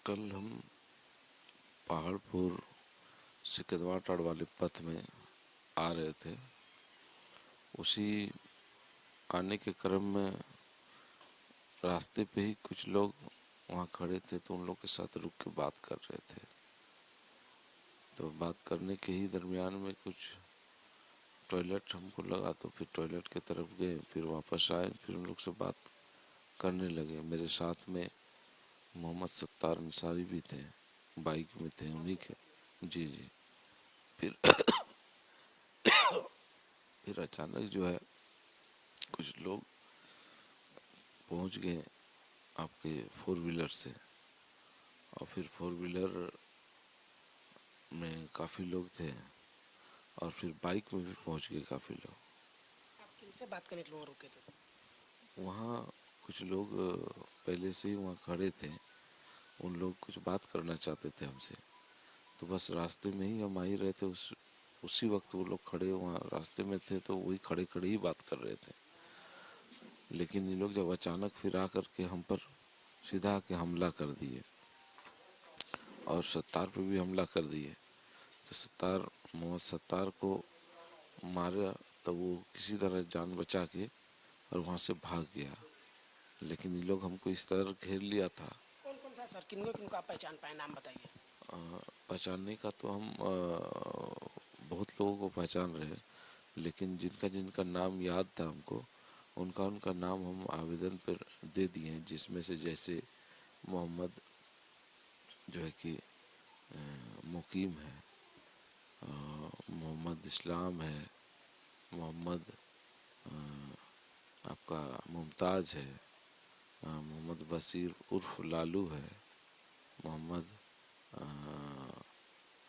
कल हम पहाड़पुर से किदवाटाड़ वाले पथ में आ रहे थे। उसी आने के क्रम में रास्ते पे ही कुछ लोग वहाँ खड़े थे, तो उन लोग के साथ रुक के बात कर रहे थे। तो बात करने के ही दरमियान में कुछ टॉयलेट हमको लगा, तो फिर टॉयलेट की तरफ गए, फिर वापस आए, फिर उन लोग से बात करने लगे। मेरे साथ में मोहम्मद सत्तार अंसारी भी थे, बाइक में थे, उन्हीं के। जी जी। फिर फिर अचानक जो है कुछ लोग पहुंच गए आपके फोर व्हीलर से, और फिर फोर व्हीलर में काफ़ी लोग थे, और फिर बाइक में भी पहुंच गए काफ़ी लोग। आप किनसे बात करने के लिए वहाँ रुके थे सर? वहाँ कुछ लोग पहले से ही वहाँ खड़े थे, उन लोग कुछ बात करना चाहते थे हमसे। तो बस रास्ते में ही हम आ ही रहे थे, उसी वक्त वो लोग खड़े वहाँ रास्ते में थे, तो वही खड़े खड़े ही बात कर रहे थे। लेकिन ये लोग जब अचानक फिर आकर के हम पर सीधा आके हमला कर दिए, और सत्तार पे भी हमला कर दिए। तो मोहम्मद सत्तार को मारा, तो वो किसी तरह जान बचा के और वहाँ से भाग गया। लेकिन ये लोग हमको इस तरह घेर लिया था। कौन कौन था सर? किनको किनको आप पहचान पाए, नाम बताइए। पहचानने का तो हम बहुत लोगों को पहचान रहे, लेकिन जिनका जिनका नाम याद था हमको, उनका उनका नाम हम आवेदन पर दे दिए हैं। जिसमें से जैसे मोहम्मद जो है कि मुकीम है, मोहम्मद इस्लाम है, मोहम्मद आपका मुमताज़ है, मोहम्मद बशीर उर्फ लालू है, मोहम्मद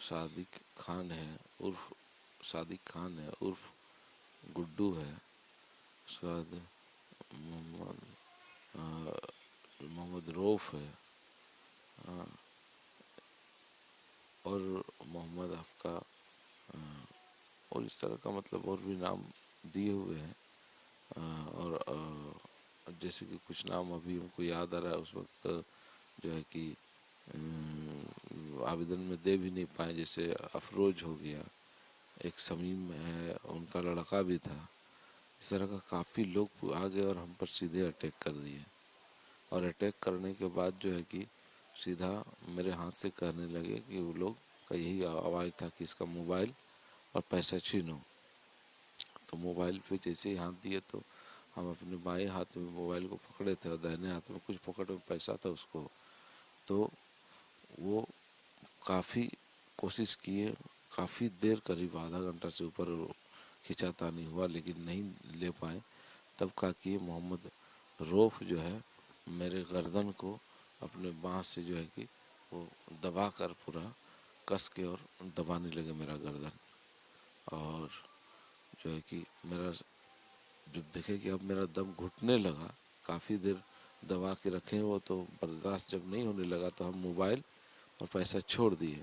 सादिक खान है उर्फ सादिक खान है उर्फ गुड्डू है। उसके बाद मोहम्मद मोहम्मद रऊफ़ है, और मोहम्मद आपका और इस तरह का मतलब और भी नाम दिए हुए हैं। और जैसे कि कुछ नाम अभी हमको याद आ रहा है, उस वक्त जो है कि आवेदन में दे भी नहीं पाए। जैसे अफरोज हो गया, एक समीम है, उनका लड़का भी था। इस तरह का काफ़ी लोग आ गए और हम पर सीधे अटैक कर दिए। और अटैक करने के बाद जो है कि सीधा मेरे हाथ से कहने लगे कि वो लोग का यही आवाज़ था कि इसका मोबाइल और पैसा छीनो। तो मोबाइल पे जैसे ही हाथ दिए, तो हम अपने बाएं हाथ में मोबाइल को पकड़े थे और दाहिने हाथ में कुछ पकड़ में पैसा था उसको। तो वो काफ़ी कोशिश किए, काफ़ी देर, करीब आधा घंटा से ऊपर खिंचातानी हुआ, लेकिन नहीं ले पाए। तब का कि मोहम्मद रऊफ़ जो है मेरे गर्दन को अपने बाँह से जो है कि वो दबा कर पूरा कस के और दबाने लगे मेरा गर्दन। और जो है कि मेरा जब देखे कि अब मेरा दम घुटने लगा, काफ़ी देर दबा के रखे वो, तो बर्दाश्त जब नहीं होने लगा, तो हम मोबाइल और पैसा छोड़ दिए,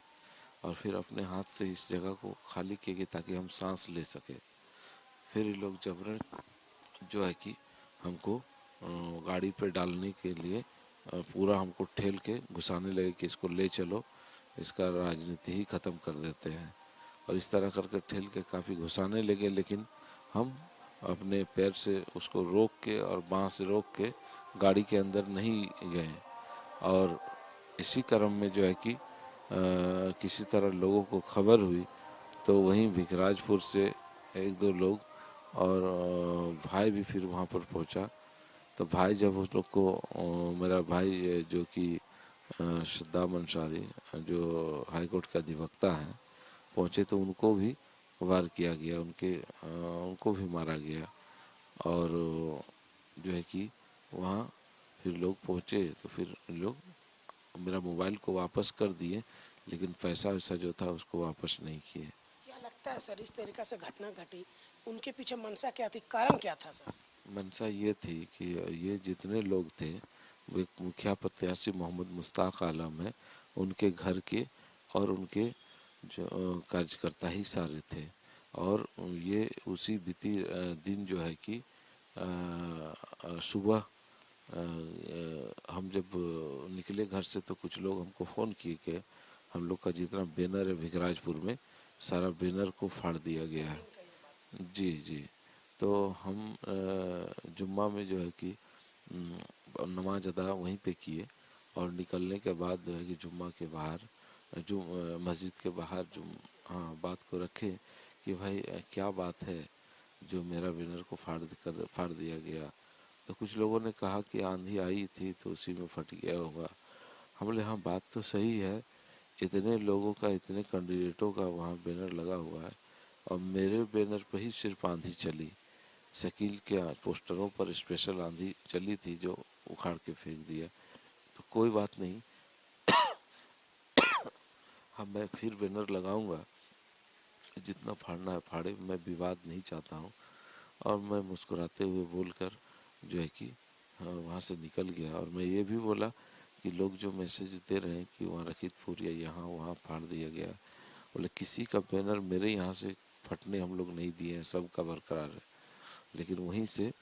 और फिर अपने हाथ से इस जगह को खाली किए ताकि हम सांस ले सके। फिर ये लोग जबरन जो है कि हमको गाड़ी पे डालने के लिए पूरा हमको ठेल के घुसाने लगे कि इसको ले चलो, इसका राजनीति ही ख़त्म कर देते हैं। और इस तरह करके ठेल के काफ़ी घुसाने लगे, लेकिन हम अपने पैर से उसको रोक के और बाँह से रोक के गाड़ी के अंदर नहीं गए। और इसी क्रम में जो है कि किसी तरह लोगों को खबर हुई, तो वहीं भिखराजपुर से एक दो लोग और भाई भी फिर वहाँ पर पहुँचा। तो भाई जब उस लोग को मेरा भाई जो कि सद्दाम अंसारी, जो हाई कोर्ट के अधिवक्ता हैं, पहुँचे, तो उनको भी वार किया गया, उनको भी मारा गया। और जो है कि वहाँ फिर लोग पहुँचे, तो फिर लोग मेरा मोबाइल को वापस कर दिए, लेकिन पैसा वैसा जो था उसको वापस नहीं किए। क्या लगता है सर, इस तरीक़ा से घटना घटी, उनके पीछे मंशा क्या थी, कारण क्या था सर? मंशा ये थी कि ये जितने लोग थे, वो एक मुखिया प्रत्याशी मोहम्मद मुश्ताक आलम है, उनके घर के और उनके जो कार्यकर्ता ही सारे थे। और ये उसी बीती दिन जो है कि सुबह हम जब निकले घर से तो कुछ लोग हमको फ़ोन किए कि हम लोग का जितना बैनर है भिगराजपुर में सारा बैनर को फाड़ दिया गया है। जी जी। तो हम जुम्मा में जो है कि नमाज अदा वहीं पे किए और निकलने के बाद जो है कि जुम्मा के बाहर मस्जिद के बाहर हाँ बात को रखे कि भाई क्या बात है जो मेरा बैनर को फाड़ दिया गया। तो कुछ लोगों ने कहा कि आंधी आई थी तो उसी में फट गया होगा। हम बोले हाँ बात तो सही है, इतने लोगों का इतने कैंडिडेटों का वहाँ बैनर लगा हुआ है और मेरे बैनर पर ही सिर्फ आंधी चली, शकील के पोस्टरों पर स्पेशल आंधी चली थी जो उखाड़ के फेंक दिया। तो कोई बात नहीं, हाँ मैं फिर बैनर लगाऊंगा, जितना फाड़ना है फाड़े, मैं विवाद नहीं चाहता हूँ। और मैं मुस्कुराते हुए बोलकर जो है कि हाँ वहाँ से निकल गया। और मैं ये भी बोला कि लोग जो मैसेज दे रहे हैं कि वहाँ रखीतपुर या यहाँ वहाँ फाड़ दिया गया, बोले किसी का बैनर मेरे यहाँ से फटने हम लोग नहीं दिए हैं, सबका बरकरार है। लेकिन वहीं से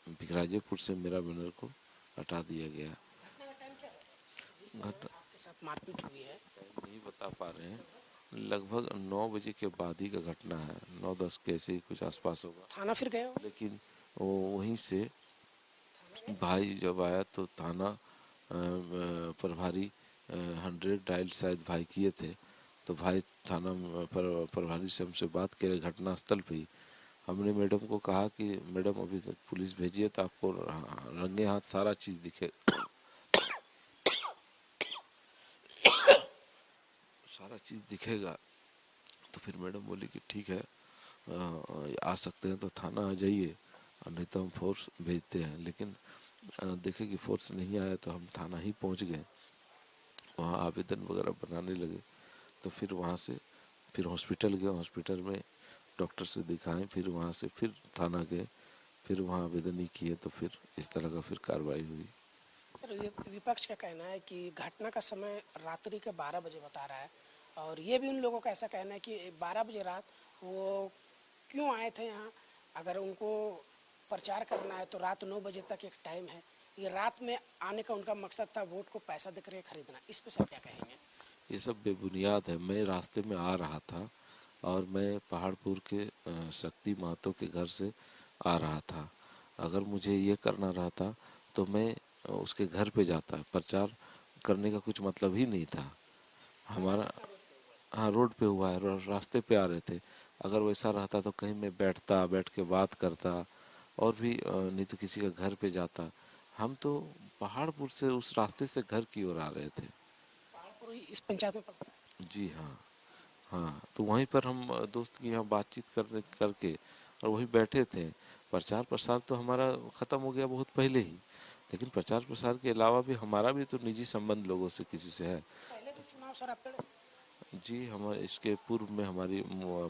भिगराजेपुर से मेरा बैनर को हटा दिया गया। घटना का टाइम क्या है जिस समय घटना आपके साथ मारपीट हुई है? नहीं बता पा रहे हैं, लगभग 9 बजे के बाद ही का घटना है, 9-10 के ऐसे ही कुछ आसपास होगा। थाना फिर गए हो? लेकिन वो वहीं से भाई जब आया तो थाना प्रभारी 100 डायल शायद भाई किए थे, तो भाई थाना प्रभारी से हमसे बात करे घटनास्थल पे ही। हमने मैडम को कहा कि मैडम अभी तक पुलिस भेजिए तो आपको रंगे हाथ सारा चीज़ दिखे सारा चीज़ दिखेगा। तो फिर मैडम बोली कि ठीक है आ सकते हैं तो थाना आ जाइए और नहीं तो हम फोर्स भेजते हैं। लेकिन देखे कि फोर्स नहीं आया तो हम थाना ही पहुंच गए, वहाँ आवेदन वगैरह बनाने लगे। तो फिर वहाँ से फिर हॉस्पिटल गए, हॉस्पिटल में डॉक्टर से दिखाएं, फिर वहाँ से फिर थाना गए, फिर वहाँ आवेदन ही किए। तो फिर इस तरह का फिर कार्रवाई हुई। सर विपक्ष का कहना है कि घटना का समय रात्रि के 12 बजे बता रहा है और ये भी उन लोगों का ऐसा कहना है कि 12 बजे रात वो क्यों आए थे यहाँ। अगर उनको प्रचार करना है तो रात 9 बजे तक एक टाइम है, ये रात में आने का उनका मकसद था वोट को पैसा देकर के खरीदना। इस पे सर क्या कहेंगे? ये सब बेबुनियाद है। मैं रास्ते में आ रहा था और मैं पहाड़पुर के शक्ति महतो के घर से आ रहा था। अगर मुझे ये करना रहता तो मैं उसके घर पे जाता, प्रचार करने का कुछ मतलब ही नहीं था हमारा। हाँ रोड पे हुआ है, रास्ते पे आ रहे थे। अगर वैसा रहता तो कहीं मैं बैठ के बात करता और भी नहीं तो किसी का घर पे जाता। हम तो पहाड़पुर से उस रास्ते से घर की ओर आ रहे थे। पहाड़पुर इस पंचायत में पड़ता है। जी हाँ। हाँ तो वहीं पर हम दोस्त की यहाँ बातचीत करने करके और वहीं बैठे थे। प्रचार प्रसार तो हमारा ख़त्म हो गया बहुत पहले ही, लेकिन प्रचार प्रसार के अलावा भी हमारा भी तो निजी संबंध लोगों से किसी से है। पहले तो चुनाव सर आप लड़े? जी हम इसके पूर्व में हमारी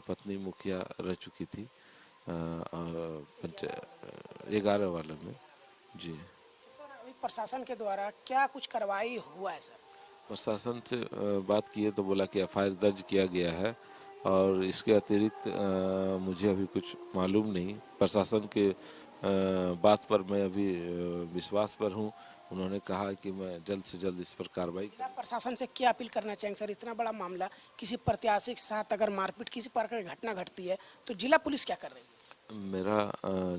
पत्नी मुखिया रह चुकी थी पंचायत 11 वाले में। जी तो सर अभी प्रशासन के द्वारा क्या कुछ कार्रवाई हुआ है सर? प्रशासन से बात किए तो बोला कि एफआईआर दर्ज किया गया है और इसके अतिरिक्त मुझे अभी कुछ मालूम नहीं। प्रशासन के बात पर मैं अभी विश्वास पर हूँ। उन्होंने कहा कि मैं जल्द से जल्द इस पर कार्रवाई जिला प्रशासन से क्या अपील करना चाहेंगे सर? इतना बड़ा मामला, किसी प्रत्याशी के साथ अगर मारपीट किसी प्रकार की घटना घटती है तो जिला पुलिस क्या कर रही है? मेरा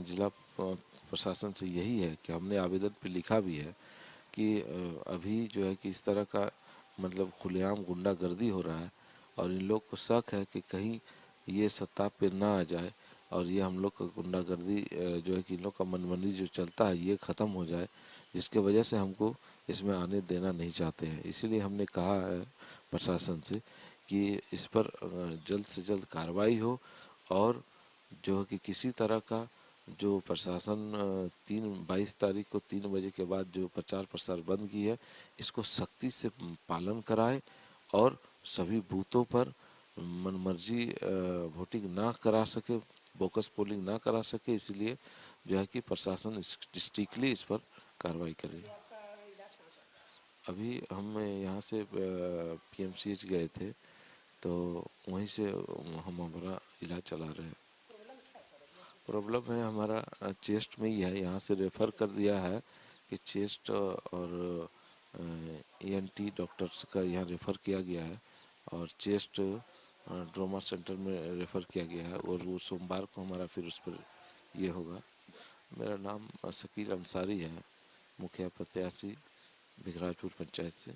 जिला प्रशासन से यही है कि हमने आवेदन पे लिखा भी है कि अभी जो है कि इस तरह का मतलब खुलेआम गुंडागर्दी हो रहा है और इन लोग को शक है कि कहीं ये सत्ता पे ना आ जाए और ये हम लोग का गुंडागर्दी जो है कि इन लोग का मनमानी जो चलता है ये ख़त्म हो जाए, जिसके वजह से हमको इसमें आने देना नहीं चाहते हैं। इसीलिए हमने कहा है प्रशासन से कि इस पर जल्द से जल्द कार्रवाई हो और जो है कि किसी तरह का जो प्रशासन 22 तारीख को 3 बजे के बाद जो प्रचार प्रसार बंद की है इसको सख्ती से पालन कराए और सभी बूथों पर मनमर्जी वोटिंग ना करा सके, बोकस पोलिंग ना करा सके। इसलिए जो है कि प्रशासन स्ट्रिक्टली इस पर कार्रवाई करे। आपका इलाज कहाँ चल रहा है? अभी हम यहाँ से पीएमसीएच गए थे तो वहीं से हम हमारा इलाज चला रहे हैं। प्रॉब्लम क्या है सर? प्रॉब्लम है हमारा चेस्ट में ही है, यहाँ से रेफ़र कर दिया है कि चेस्ट और ENT डॉक्टर्स का यहाँ रेफ़र किया गया है और चेस्ट ट्रॉमा सेंटर में रेफ़र किया गया है और वो सोमवार को हमारा फिर उस पर ये होगा। मेरा नाम शकील अंसारी है, मुखिया प्रत्याशी भिखराजपुर पंचायत से।